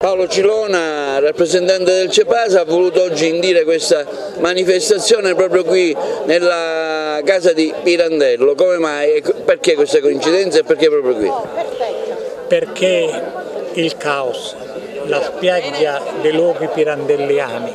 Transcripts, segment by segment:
Paolo Cilona, rappresentante del CEPASA, ha voluto oggi indire questa manifestazione proprio qui nella casa di Pirandello. Come mai? Perché questa coincidenza e perché proprio qui? Perché il caos, la spiaggia dei luoghi pirandelliani,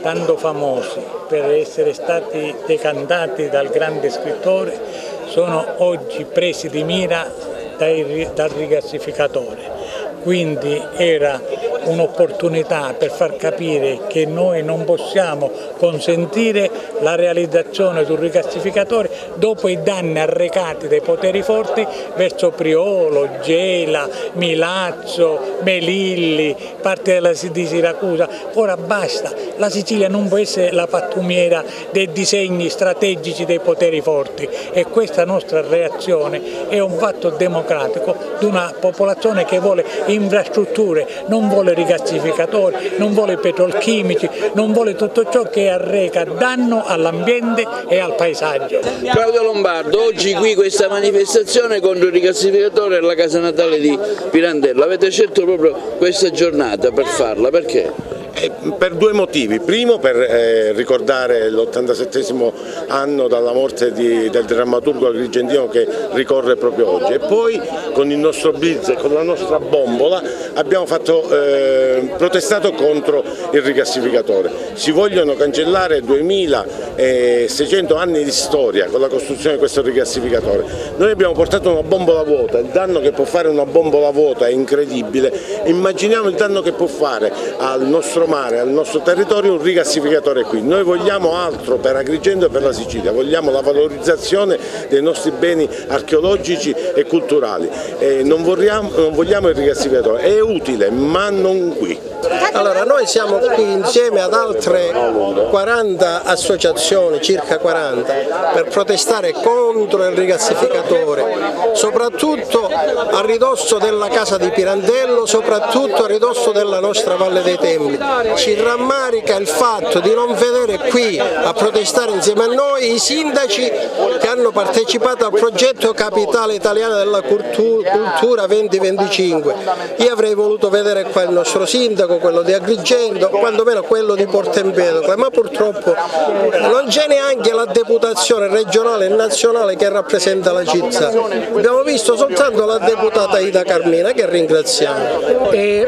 tanto famosi per essere stati decantati dal grande scrittore, sono oggi presi di mira dal rigassificatore. Quindi era un'opportunità per far capire che noi non possiamo consentire la realizzazione di un rigassificatore dopo i danni arrecati dai poteri forti verso Priolo, Gela, Milazzo, Melilli, parte di Siracusa. Ora basta, la Sicilia non può essere la pattumiera dei disegni strategici dei poteri forti e questa nostra reazione è un fatto democratico di una popolazione che vuole infrastrutture, non vuole rigassificatori, non vuole petrolchimici, non vuole tutto ciò che arreca danno all'ambiente e al paesaggio. Claudio Lombardo, oggi qui questa manifestazione contro il rigassificatore alla casa natale di Pirandello. Avete scelto proprio questa giornata per farla, perché? Per due motivi: primo, per ricordare l'87° anno dalla morte del drammaturgo agrigentino che ricorre proprio oggi, e poi con il nostro blitz, con la nostra bombola abbiamo protestato contro il rigassificatore. Si vogliono cancellare 2600 anni di storia con la costruzione di questo rigassificatore. Noi abbiamo portato una bombola vuota, il danno che può fare una bombola vuota è incredibile. Immaginiamo il danno che può fare al nostro mare, al nostro territorio un rigassificatore qui. Noi vogliamo altro per Agrigento e per la Sicilia, vogliamo la valorizzazione dei nostri beni archeologici e culturali. Non vogliamo il rigassificatore, è utile ma non qui. Allora, noi siamo qui insieme ad altre 40 associazioni, circa 40, per protestare contro il rigassificatore, soprattutto a ridosso della casa di Pirandello, soprattutto a ridosso della nostra Valle dei Templi. Ci rammarica il fatto di non vedere qui a protestare insieme a noi i sindaci che hanno partecipato al progetto Capitale Italiana della Cultura 2025. Io avrei voluto vedere qua il nostro sindaco, quello di Agrigento, quantomeno quello di Porto Empedocle, ma purtroppo non c'è neanche la deputazione regionale e nazionale che rappresenta la città. Abbiamo visto soltanto la deputata Ida Carmina, che ringraziamo.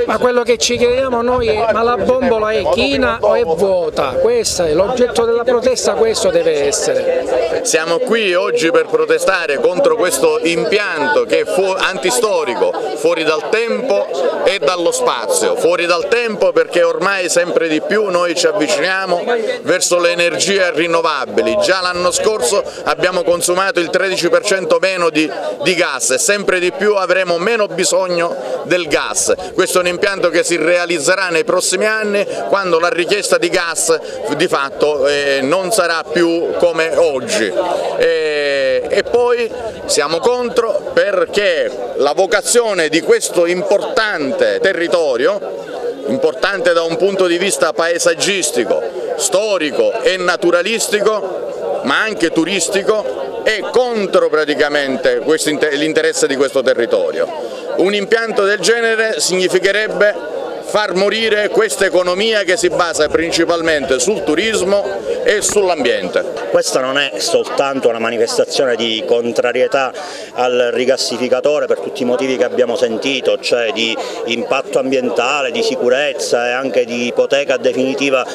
Ma quello che ci chiediamo noi è: ma la bombola è china o è vuota? Questo è l'oggetto della protesta, questo deve essere. Siamo qui oggi per protestare contro questo impianto che è antistorico, fuori dal tempo e dallo spazio. Fuori dal tempo perché ormai sempre di più noi ci avviciniamo verso le energie rinnovabili. Già l'anno scorso abbiamo consumato il 13% meno di gas e sempre di più avremo meno bisogno del gas. Questo è un impianto che si realizzerà nei prossimi anni, quando la richiesta di gas di fatto non sarà più come oggi. E poi siamo contro perché la vocazione di questo importante territorio, importante da un punto di vista paesaggistico, storico e naturalistico, ma anche turistico, è contro praticamente l'interesse di questo territorio. Un impianto del genere significherebbe far morire questa economia che si basa principalmente sul turismo e sull'ambiente. Questa non è soltanto una manifestazione di contrarietà al rigassificatore per tutti i motivi che abbiamo sentito, cioè di impatto ambientale, di sicurezza e anche di ipoteca definitiva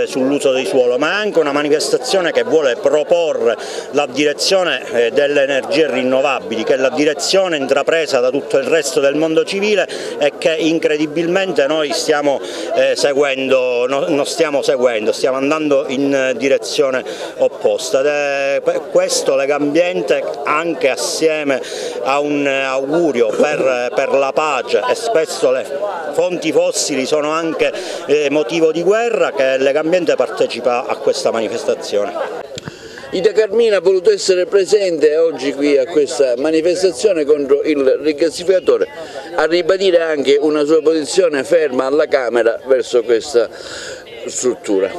sull'uso del suolo, ma è anche una manifestazione che vuole proporre la direzione delle energie rinnovabili, che è la direzione intrapresa da tutto il resto del mondo civile e che incredibilmente noi stiamo non stiamo seguendo, stiamo andando in direzione opposta. Questo Legambiente, anche assieme a un augurio per la pace, e spesso le fonti fossili sono anche motivo di guerra, che Legambiente partecipa a questa manifestazione. Ida Carmina ha voluto essere presente oggi qui a questa manifestazione contro il rigassificatore, a ribadire anche una sua posizione ferma alla Camera verso questa struttura.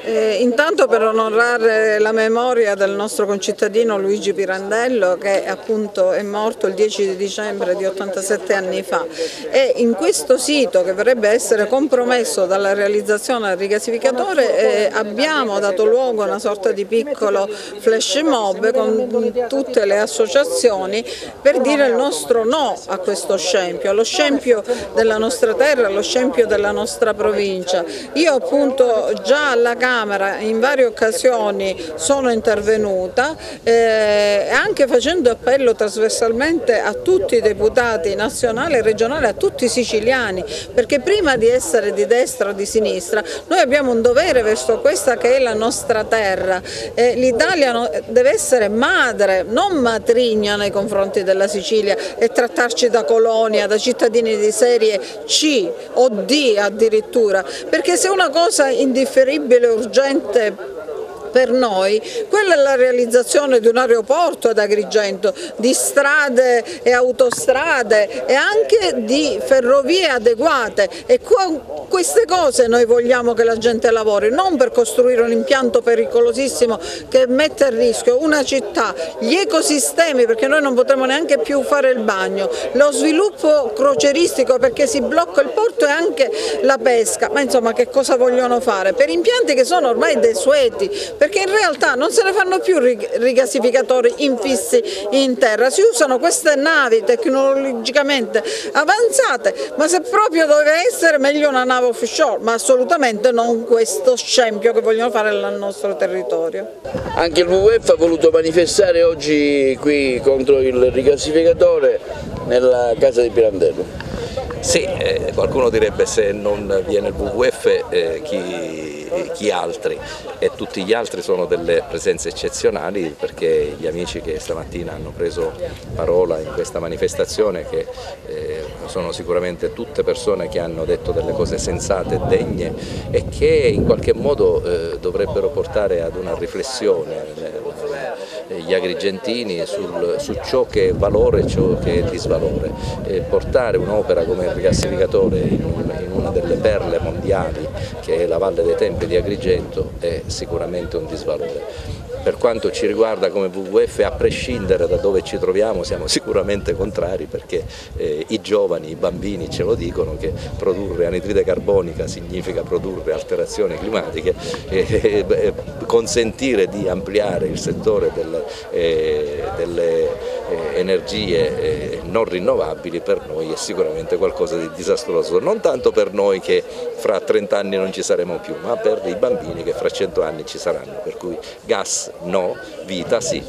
Intanto per onorare la memoria del nostro concittadino Luigi Pirandello, che appunto è morto il 10 dicembre di 87 anni fa, e in questo sito che vorrebbe essere compromesso dalla realizzazione del rigassificatore abbiamo dato luogo a una sorta di piccolo flash mob con tutte le associazioni per dire il nostro no a questo scempio, allo scempio della nostra terra, allo scempio della nostra provincia. Io appunto già alla Camera in varie occasioni sono intervenuta anche facendo appello trasversalmente a tutti i deputati nazionali e regionali, a tutti i siciliani, perché prima di essere di destra o di sinistra noi abbiamo un dovere verso questa che è la nostra terra. L'Italia deve essere madre, non matrigna nei confronti della Sicilia e trattarci da colonia, da cittadini di serie C o D addirittura, perché se una cosa indifferibile e urgente per noi, quella è la realizzazione di un aeroporto ad Agrigento, di strade e autostrade e anche di ferrovie adeguate, e con queste cose noi vogliamo che la gente lavori, non per costruire un impianto pericolosissimo che mette a rischio una città, gli ecosistemi, perché noi non potremo neanche più fare il bagno, lo sviluppo crocieristico perché si blocca il porto e anche la pesca, ma insomma che cosa vogliono fare? Per impianti che sono ormai desueti, perché in realtà non se ne fanno più rigassificatori infissi in terra, si usano queste navi tecnologicamente avanzate, ma se proprio doveva essere meglio una nave offshore, ma assolutamente non questo scempio che vogliono fare nel nostro territorio. Anche il WWF ha voluto manifestare oggi qui contro il rigassificatore nella casa di Pirandello. Sì, qualcuno direbbe se non viene il WWF chi altri, e tutti gli altri sono delle presenze eccezionali, perché gli amici che stamattina hanno preso parola in questa manifestazione, che sono sicuramente tutte persone che hanno detto delle cose sensate e degne e che in qualche modo dovrebbero portare ad una riflessione gli agrigentini su ciò che è valore e ciò che è disvalore. Portare un'opera come il rigassificatore in una delle perle mondiali che è la Valle dei Tempii di Agrigento è sicuramente un disvalore. Per quanto ci riguarda come WWF, a prescindere da dove ci troviamo, siamo sicuramente contrari, perché i giovani, i bambini ce lo dicono che produrre anidride carbonica significa produrre alterazioni climatiche, e consentire di ampliare il settore delle energie non rinnovabili per noi è sicuramente qualcosa di disastroso, non tanto per noi che fra 30 anni non ci saremo più, ma per i bambini che fra 100 anni ci saranno, per cui gas no, vita sì.